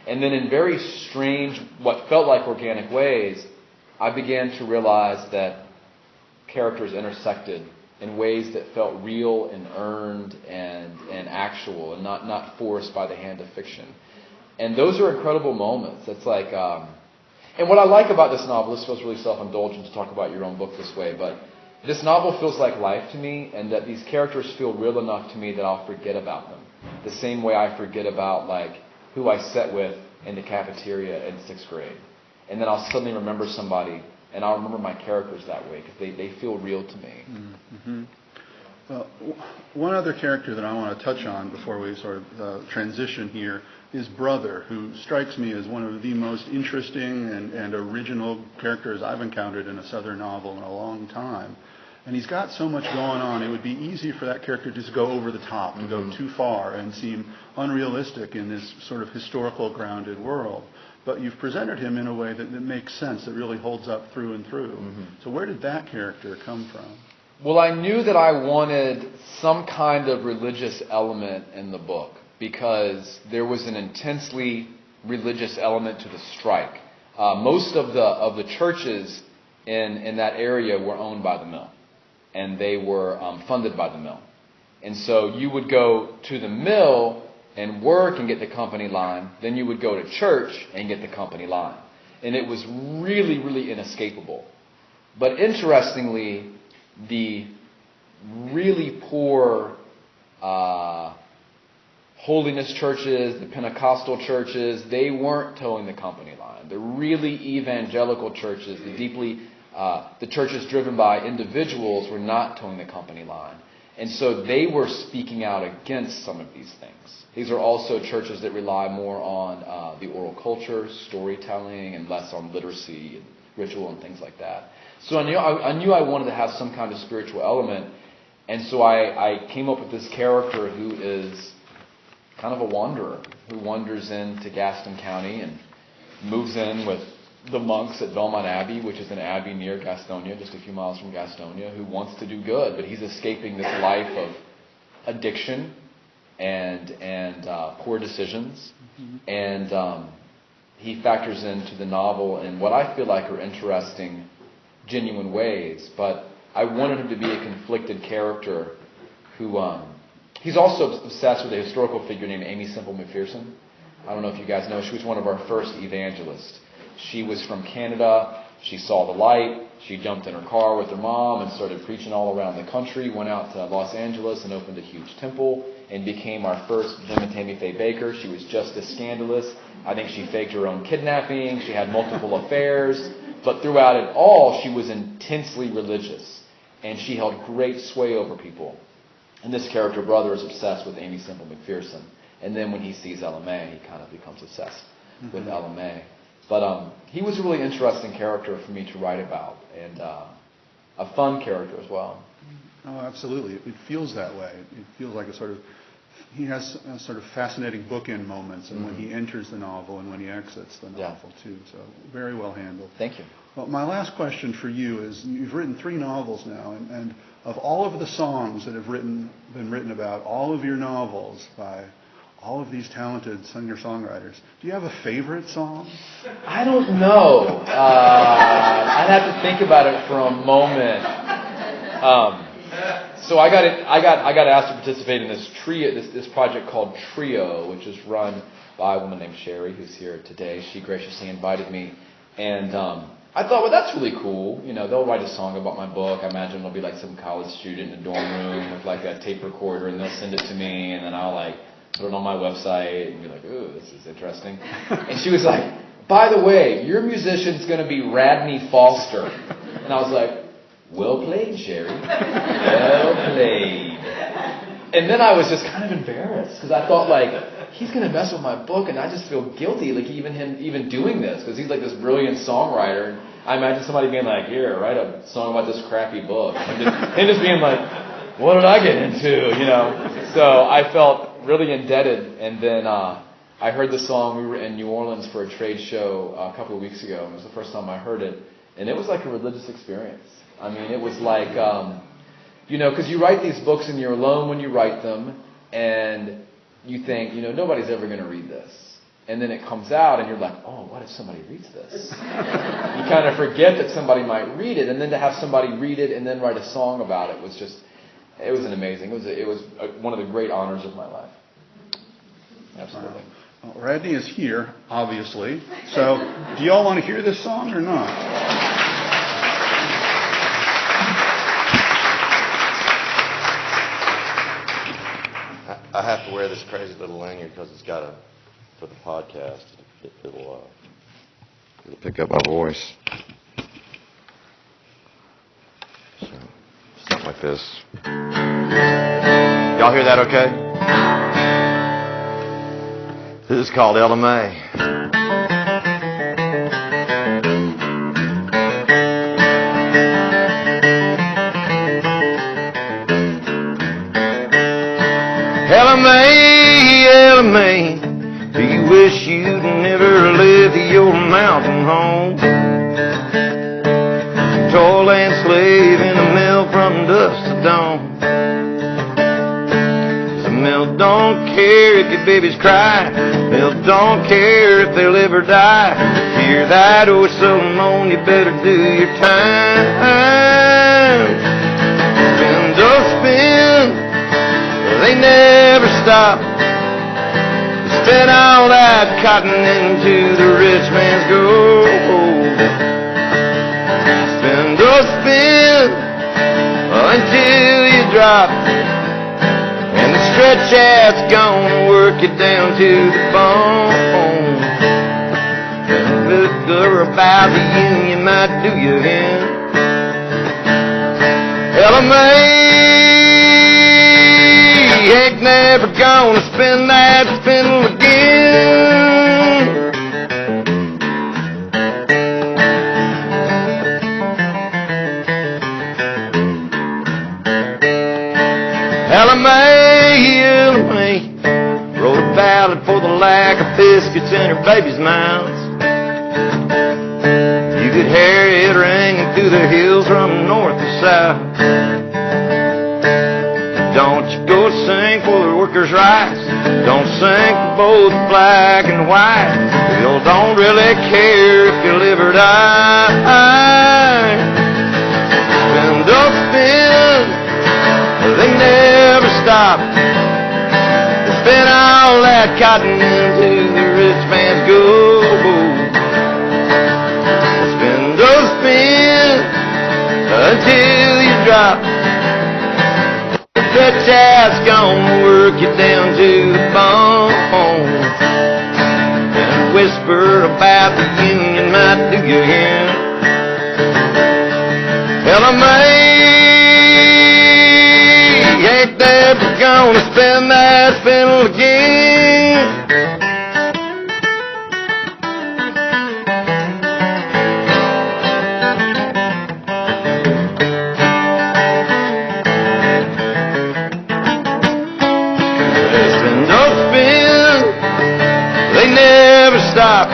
Speaker 2: And then in very strange, what felt like organic ways, I began to realize that characters intersected in ways that felt real and earned and actual, and not forced by the hand of fiction. And those are incredible moments. It's like, and what I like about this novel, this feels really self-indulgent to talk about your own book this way, but this novel feels like life to me, and that these characters feel real enough to me that I'll forget about them. The same way I forget about who I sat with in the cafeteria in 6th grade. And then I'll suddenly remember somebody, and I'll remember my characters that way, because they feel real to me.
Speaker 1: Mm-hmm. Well, one other character that I want to touch on before we sort of transition here is Brother, who strikes me as one of the most interesting and original characters I've encountered in a Southern novel in a long time. And he's got so much going on, it would be easy for that character to just go over the top and go too far and seem unrealistic in this sort of historical grounded world. But you've presented him in a way that makes sense, that really holds up through and through. Mm-hmm. So where did that character come from?
Speaker 2: Well, I knew that I wanted some kind of religious element in the book, because there was an intensely religious element to the strike. Most of the churches in that area were owned by the mill, and they were funded by the mill. And so you would go to the mill and work and get the company line, then you would go to church and get the company line. And it was really, really inescapable. But interestingly, the really poor holiness churches, the Pentecostal churches, they weren't towing the company line. The really evangelical churches, the churches driven by individuals, were not towing the company line. And so they were speaking out against some of these things. These are also churches that rely more on the oral culture, storytelling, and less on literacy and ritual and things like that. So I knew I wanted to have some kind of spiritual element. And so I came up with this character who is kind of a wanderer, who wanders into Gaston County and moves in with the monks at Belmont Abbey, which is an abbey near Gastonia, just a few miles from Gastonia, who wants to do good, but he's escaping this life of addiction and poor decisions. Mm-hmm. And he factors into the novel in what I feel like are interesting, genuine ways. But I wanted him to be a conflicted character who, he's also obsessed with a historical figure named Amy Semple McPherson. I don't know if you guys know, she was one of our first evangelists. She was from Canada. She saw the light. She jumped in her car with her mom and started preaching all around the country, went out to Los Angeles and opened a huge temple and became our first Jim and Tammy Faye Baker. She was just as scandalous. I think she faked her own kidnapping. She had multiple affairs. But throughout it all, she was intensely religious. And she held great sway over people. And this character, brother, is obsessed with Amy Semple McPherson. And then when he sees Ella May, he kind of becomes obsessed with Ella May. But he was a really interesting character for me to write about, and a fun character as well.
Speaker 1: Oh, absolutely. It feels that way. It feels like he has sort of fascinating bookend moments, and when he enters the novel and when he exits the novel, too. So very well handled.
Speaker 2: Thank you.
Speaker 1: Well, my last question for you is, you've written 3 novels now, and of all of the songs that have been written about all of your novels by all of these talented singer-songwriters, do you have a favorite song?
Speaker 2: I don't know. I'd have to think about it for a moment. So I got asked to participate in this project called Trio, which is run by a woman named Sherry, who's here today. She graciously invited me, and I thought, well, that's really cool. You know, they'll write a song about my book. I imagine it'll be like some college student in a dorm room with like a tape recorder, and they'll send it to me, and then I'll like put it on my website and be like, ooh, this is interesting. And she was like, by the way, your musician's going to be Radney Foster. And I was like, well played, Sherry. Well played. And then I was just kind of embarrassed because I thought, like, he's going to mess with my book, and I just feel guilty, like even doing this, because he's like this brilliant songwriter. And I imagine somebody being like, here, write a song about this crappy book. And just being like, what did I get into, you know? So I felt really indebted, and then I heard the song. We were in New Orleans for a trade show a couple of weeks ago, and it was the first time I heard it, and it was like a religious experience. I mean, it was like, you know, because you write these books and you're alone when you write them, and you think, you know, nobody's ever going to read this. And then it comes out, and you're like, oh, what if somebody reads this? You kind of forget that somebody might read it, and then to have somebody read it and then write a song about it was just, it was an amazing. It was one of the great honors of my life. Absolutely.
Speaker 1: Well, Radney is here, obviously. So, do y'all want to hear this song or not?
Speaker 3: I have to wear this crazy little lanyard because it's got for the podcast. It'll pick up my voice. So, something like this. Y'all hear that okay? This is called Ella May. Ella May, do you wish you'd never left your mountain home? Toil and slave in the mill from dusk to dawn. The mill don't care if your babies cry. Mill don't care if they'll ever die. Hear that whistle moan, you better do your time. Spin, don't spin, they never stop. Spin all that cotton into the rich man's gold. Spin, don't spin until you drop. And the stretch out's gonna work you down to the bone. Look good about the union might do you in. Ella May ain't never gonna spin that spindle again. Ella May wrote a ballad for the lack of biscuits in her baby's mouths. You could hear it ringing through the hills from north to south. Don't you go sing for the workers' rights. Don't sing for both black and white. People don't really care if you live or die. Spin, don't spin, they never stop. They spin all that cotton into the rich man's gold. Spin, don't spin until you drop. The child's gonna work you down to the bone and whisper about the union might do you in. Tell them they ain't never gonna spend that spindle again. Stop.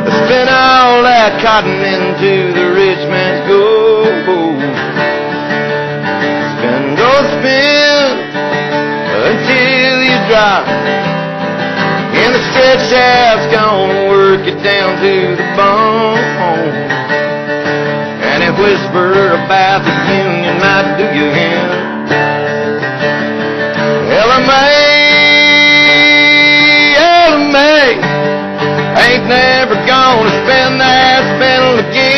Speaker 3: Spin all that cotton into the rich man's gold. Spin, go spin until you drop. And the stretch shaft's gonna work it down to the bone. And it whispered about the union might do you in. LMA. Ain't never gonna spend that spindle again.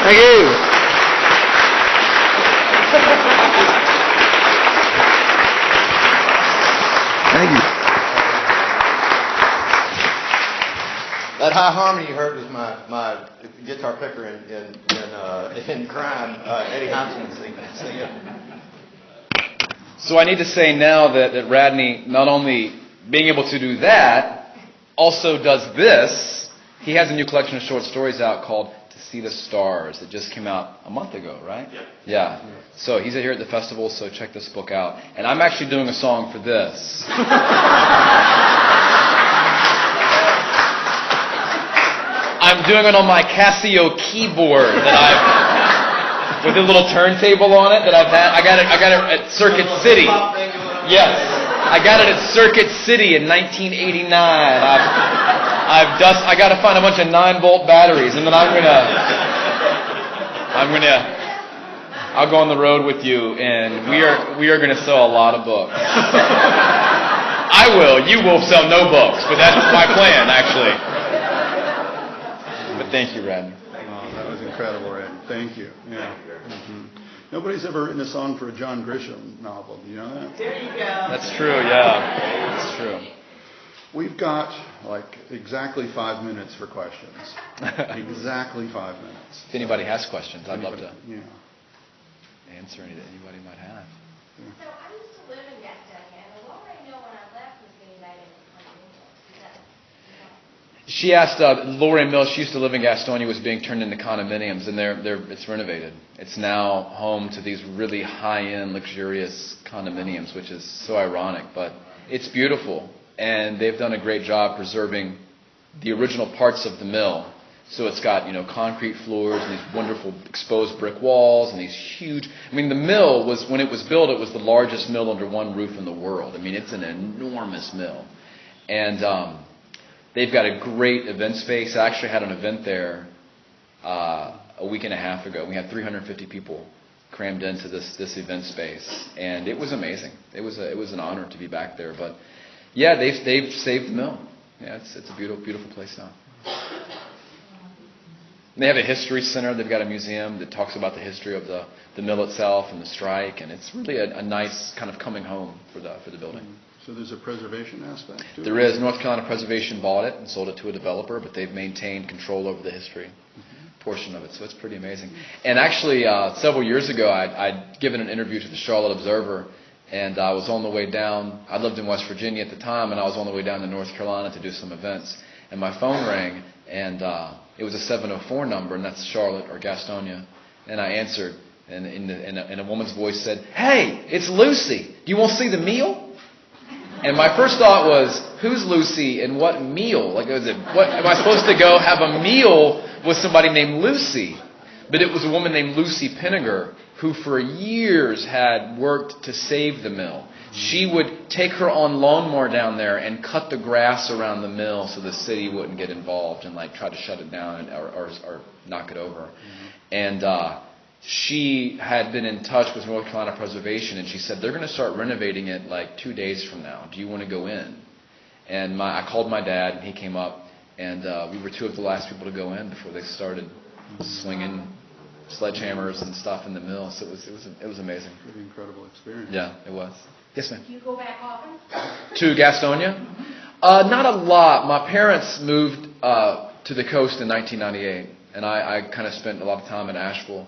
Speaker 3: Thank you. Thank you. That high harmony you heard was my guitar picker in Crime, Eddie Hobson singing.
Speaker 2: So I need to say now that Radney, not only being able to do that, also does this. He has a new collection of short stories out called To See the Stars. It just came out a month ago, right? Yeah. So he's here at the festival, so check this book out. And I'm actually doing a song for this. I'm doing it on my Casio keyboard that with a little turntable on it that I've had. I got it at Circuit City. Yes, I got it at Circuit City in 1989. I got to find a bunch of 9-volt batteries, and then I'll go on the road with you, and we are going to sell a lot of books. I will. You will sell no books, but that's my plan, actually. But thank you, Radney.
Speaker 1: Oh, that was incredible, Radney. Thank you. Yeah. Mm-hmm. Nobody's ever written a song for a John Grisham novel. Do you know that?
Speaker 4: There you go.
Speaker 2: That's true, yeah. That's true.
Speaker 1: We've got exactly 5 minutes for questions. Exactly 5 minutes.
Speaker 2: If anybody has questions, I'd love to
Speaker 1: answer
Speaker 2: any that anybody might have.
Speaker 4: So I used to live in Gastonia, and the longer I know when I left was getting united in condominiums.
Speaker 2: She asked Lori Mills. She used to live in Gastonia. Was being turned into condominiums, and it's renovated. It's now home to these really high-end, luxurious condominiums, which is so ironic, but it's beautiful. And they've done a great job preserving the original parts of the mill. So it's got, concrete floors and these wonderful exposed brick walls and these huge... the mill was, when it was built, it was the largest mill under one roof in the world. It's an enormous mill. And they've got a great event space. I actually had an event there a week and a half ago. We had 350 people crammed into this event space. And it was amazing. It was an honor to be back there. But... yeah, they've saved the mill. Yeah, it's a beautiful place now. They have a history center. They've got a museum that talks about the history of the mill itself and the strike, and it's really a nice kind of coming home for the building.
Speaker 1: So there's a preservation aspect to it?
Speaker 2: There is. North Carolina Preservation bought it and sold it to a developer, but they've maintained control over the history portion of it, so it's pretty amazing. And actually, several years ago, I'd given an interview to the Charlotte Observer. And I was on the way down. I lived in West Virginia at the time, and I was on the way down to North Carolina to do some events. And my phone rang, and it was a 704 number, and that's Charlotte or Gastonia. And I answered, And a woman's voice said, "Hey, it's Lucy. Do you want to see the meal?" And my first thought was, who's Lucy and what meal? Like, what am I supposed to go have a meal with somebody named Lucy? But it was a woman named Lucy Pinniger who for years had worked to save the mill. She would take her on lawnmower down there and cut the grass around the mill so the city wouldn't get involved and like try to shut it down or knock it over. And she had been in touch with North Carolina Preservation, and she said, they're going to start renovating it like 2 days from now. Do you want to go in? And I called my dad, and he came up, and we were two of the last people to go in before they started swinging sledgehammers and stuff in the mill. So it was amazing.
Speaker 1: Pretty incredible experience.
Speaker 2: Yeah, it was. Yes, ma'am.
Speaker 4: Do you go back often?
Speaker 2: To Gastonia? Not a lot. My parents moved to the coast in 1998, and I kind of spent a lot of time in Asheville.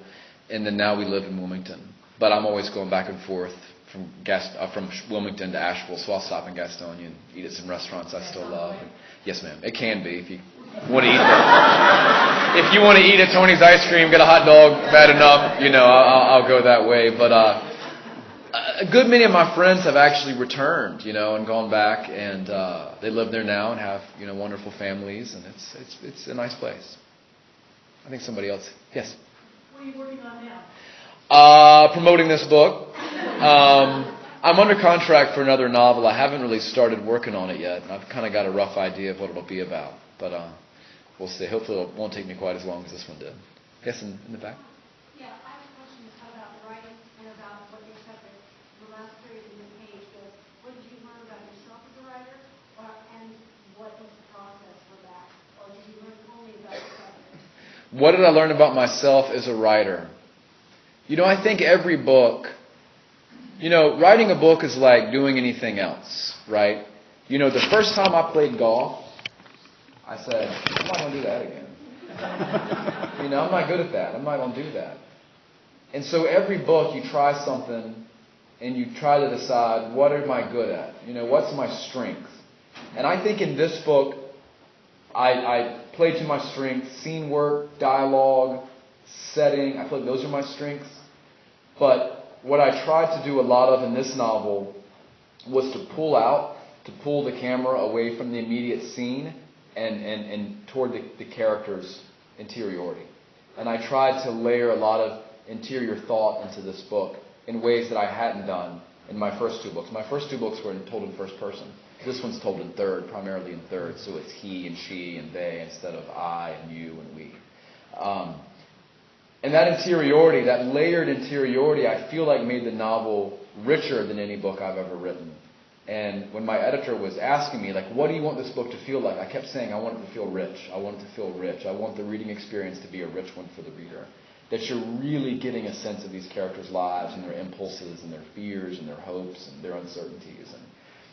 Speaker 2: And then now we live in Wilmington. But I'm always going back and forth from Wilmington to Asheville, so I'll stop in Gastonia and eat at some restaurants I still love. And yes, ma'am. It can be if you want to eat that. If you want to eat at Tony's Ice Cream, get a hot dog, bad enough, I'll go that way. But a good many of my friends have actually returned, and gone back, and they live there now and have, wonderful families, and it's a nice place. I think somebody else. Yes.
Speaker 4: What are you working on now?
Speaker 2: Promoting this book. I'm under contract for another novel. I haven't really started working on it yet. I've kind of got a rough idea of what it'll be about. But we'll see. Hopefully it won't take me quite as long as this one did. Yes, in the back?
Speaker 4: Yeah, I have a question about writing and about what you said that the last period in the page was, what did you learn about yourself as a writer, and what was the process for that? Or did you learn only about yourself?
Speaker 2: What did I learn about myself as a writer? I think every book, writing a book is like doing anything else, right? The first time I played golf, I said, I'm not going to do that again. I'm not good at that. I'm not going to do that. And so every book you try something and you try to decide, what am I good at? What's my strength? And I think in this book, I played to my strengths: scene work, dialogue, setting. I feel like those are my strengths. But what I tried to do a lot of in this novel was to pull the camera away from the immediate scene and toward the character's interiority. And I tried to layer a lot of interior thought into this book in ways that I hadn't done in my first two books. My first two books were told in first person. This one's told in third, primarily in third, so it's he and she and they instead of I and you and we. And that interiority, that layered interiority, I feel like made the novel richer than any book I've ever written. And when my editor was asking me, like, what do you want this book to feel like? I kept saying, I want it to feel rich. I want it to feel rich. I want the reading experience to be a rich one for the reader. That you're really getting a sense of these characters' lives and their impulses and their fears and their hopes and their uncertainties. And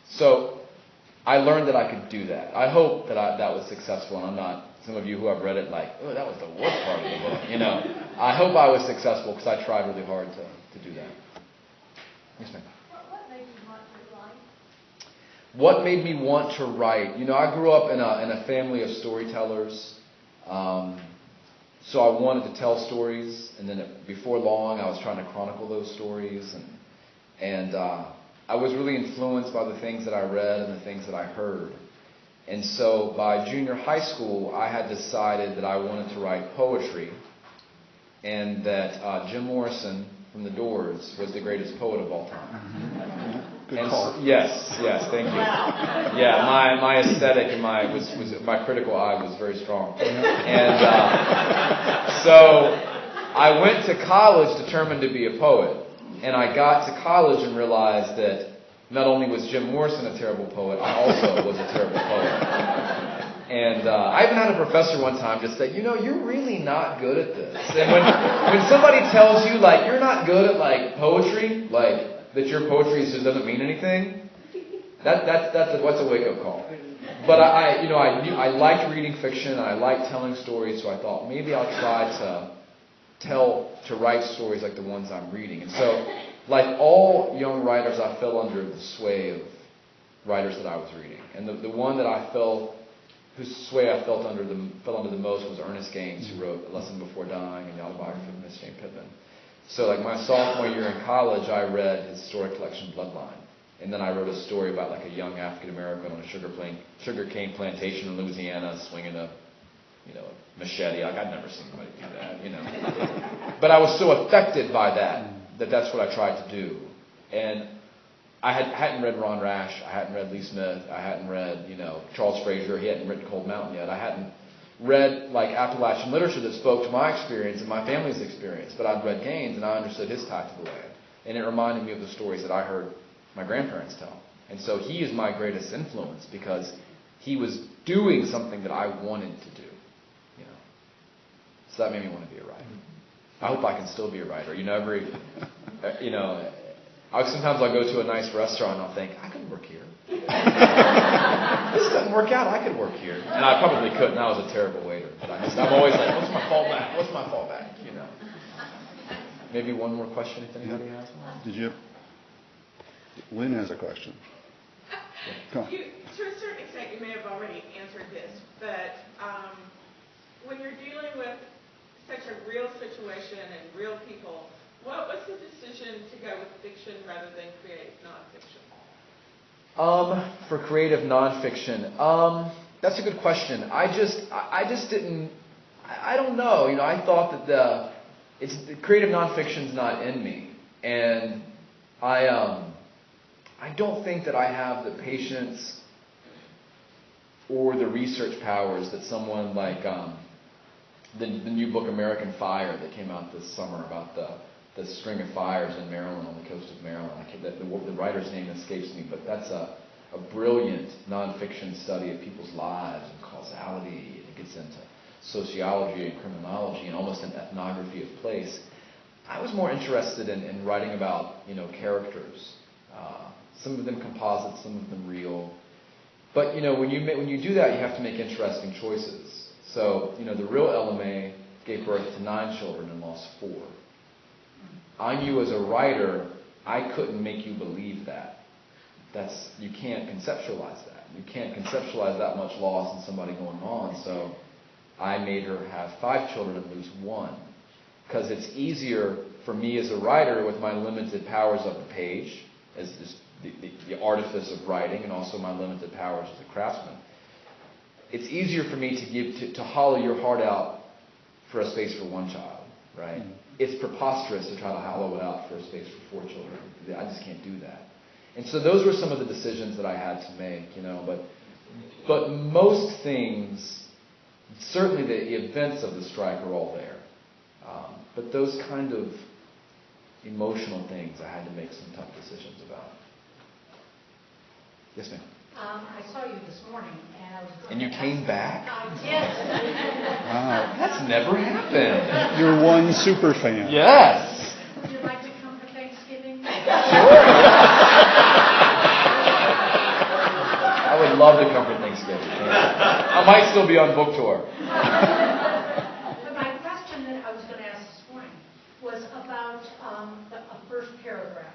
Speaker 2: so I learned that I could do that. I hope that that was successful, and I'm not, some of you who have read it like, oh, that was the worst part of the book. I hope I was successful because I tried really hard to do that. Yes, ma'am.
Speaker 4: What made you want to write?
Speaker 2: What made me want to write? I grew up in a family of storytellers. So I wanted to tell stories, and then before long I was trying to chronicle those stories, and I was really influenced by the things that I read and the things that I heard. And so by junior high school, I had decided that I wanted to write poetry, and that Jim Morrison from The Doors was the greatest poet of all time.
Speaker 1: Good call.
Speaker 2: Yes, thank you. Yeah, my aesthetic and my critical eye was very strong. And so I went to college determined to be a poet. And I got to college and realized that not only was Jim Morrison a terrible poet, I also was a terrible poet. And I even had a professor one time just say, you're really not good at this. And when somebody tells you, like, you're not good at, like, poetry, like, that your poetry just doesn't mean anything, that's a wake-up call. But I liked reading fiction, and I liked telling stories, so I thought maybe I'll try to write stories like the ones I'm reading. And so, like all young writers, I fell under the sway of writers that I was reading. And the one that whose sway I fell under the most was Ernest Gaines, who wrote A Lesson Before Dying and the autobiography of Miss Jane Pittman. So like my sophomore year in college, I read his story collection Bloodline. And then I wrote a story about like a young African American on a sugarcane plantation in Louisiana swinging a machete. Like I'd never seen anybody do that, But I was so affected by that's what I tried to do. And I hadn't read Ron Rash, I hadn't read Lee Smith, I hadn't read, Charles Frazier, he hadn't written Cold Mountain yet. I hadn't read like Appalachian literature that spoke to my experience and my family's experience. But I'd read Gaines and I understood his tie to the land. And it reminded me of the stories that I heard my grandparents tell. And so he is my greatest influence because he was doing something that I wanted to do. So that made me want to be a writer. I hope I can still be a writer. Sometimes I'll go to a nice restaurant and I'll think, I could work here. This doesn't work out, I could work here. And I probably couldn't. I was a terrible waiter. But I'm always like, what's my fallback? What's my fallback? Maybe one more question if anybody has one.
Speaker 1: Lynn has a question. Come on.
Speaker 5: To a certain extent, you may have already answered this, but when you're dealing with such a real situation and real people, what was the decision to go with fiction rather than creative nonfiction?
Speaker 2: For creative nonfiction, that's a good question. I just didn't. I don't know. I thought that the creative nonfiction's not in me, and I don't think that I have the patience or the research powers that someone like the new book American Fire that came out this summer about the string of fires in Maryland, on the coast of Maryland. The writer's name escapes me, but that's a brilliant nonfiction study of people's lives and causality. It gets into sociology and criminology and almost an ethnography of place. I was more interested in writing about characters. Some of them composite, some of them real. But when you do that, you have to make interesting choices. So the real LMA gave birth to 9 children and lost 4. I knew as a writer, I couldn't make you believe that. You can't conceptualize that. You can't conceptualize that much loss and somebody going on. So I made her have 5 children and lose 1. Because it's easier for me as a writer with my limited powers of the page, as the artifice of writing, and also my limited powers as a craftsman. It's easier for me to hollow your heart out for a space for 1 child, right? Mm-hmm. It's preposterous to try to hollow it out for a space for 4 children. I just can't do that. And so those were some of the decisions that I had to make, But most things, certainly the events of the strike are all there. But those kind of emotional things I had to make some tough decisions about. Yes, ma'am.
Speaker 4: I saw you this morning, and I was.
Speaker 2: And you came back?
Speaker 4: I did.
Speaker 2: Wow, that's never happened.
Speaker 1: You're one super fan.
Speaker 2: Yes.
Speaker 4: Would you like to come for Thanksgiving?
Speaker 2: Sure. I would love to come for Thanksgiving. I might still be on book tour.
Speaker 4: But my question that I was going to ask this morning was about a first paragraph.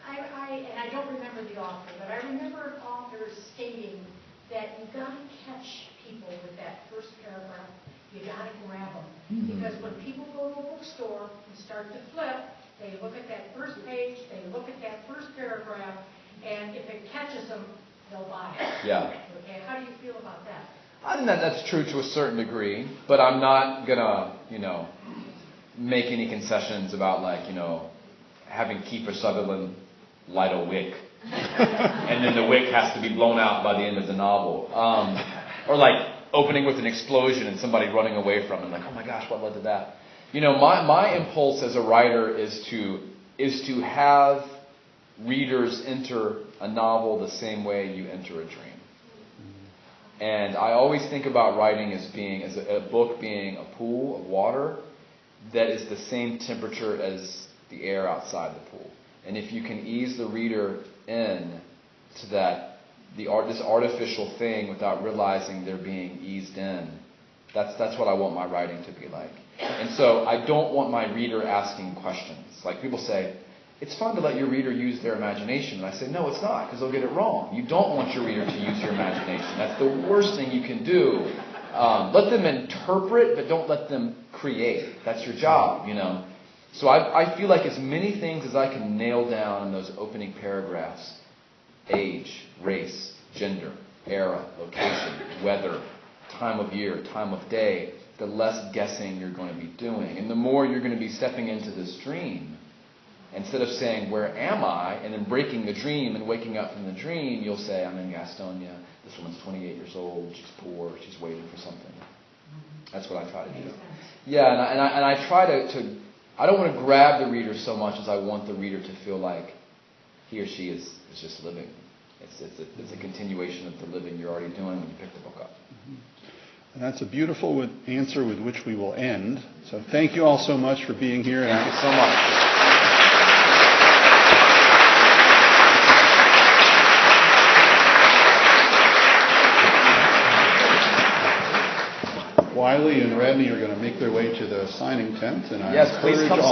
Speaker 4: I don't remember the author, but I remember an author stating that you got to catch people with that first paragraph. You got to grab them. Mm-hmm. Because when people go to a bookstore and start to flip, they look at that first page, they look at that first paragraph, and if it catches them, they'll buy it.
Speaker 2: Yeah.
Speaker 4: Okay, how do you feel about that?
Speaker 2: I think that's true to a certain degree, but I'm not going to, make any concessions about, having Kiefer Sutherland light a wick. And then the wick has to be blown out by the end of the novel. Or opening with an explosion and somebody running away from it. Oh my gosh, what led to that? My impulse as a writer is to have readers enter a novel the same way you enter a dream. And I always think about writing as a book being a pool of water that is the same temperature as the air outside the pool. And if you can ease the reader in to this artificial thing without realizing they're being eased in, that's what I want my writing to be like. And so I don't want my reader asking questions. Like people say, it's fun to let your reader use their imagination. And I say, no, it's not, because they'll get it wrong. You don't want your reader to use your imagination. That's the worst thing you can do. Let them interpret, but don't let them create. That's your job, So I feel like as many things as I can nail down in those opening paragraphs, age, race, gender, era, location, weather, time of year, time of day, the less guessing you're going to be doing. And the more you're going to be stepping into this dream. Instead of saying, where am I? And then breaking the dream and waking up from the dream, you'll say, I'm in Gastonia. This woman's 28 years old. She's poor. She's waiting for something. That's what I try to do. Yeah, and I try to I don't want to grab the reader so much as I want the reader to feel like he or she is just living. It's a continuation of the living you're already doing when you pick the book up.
Speaker 1: And that's a beautiful answer with which we will end. So thank you all so much for being here.
Speaker 2: Thank you so much.
Speaker 1: Wiley and Radney are going to make their way to the signing tent, and I
Speaker 2: Yes, please
Speaker 1: encourage
Speaker 2: come
Speaker 1: all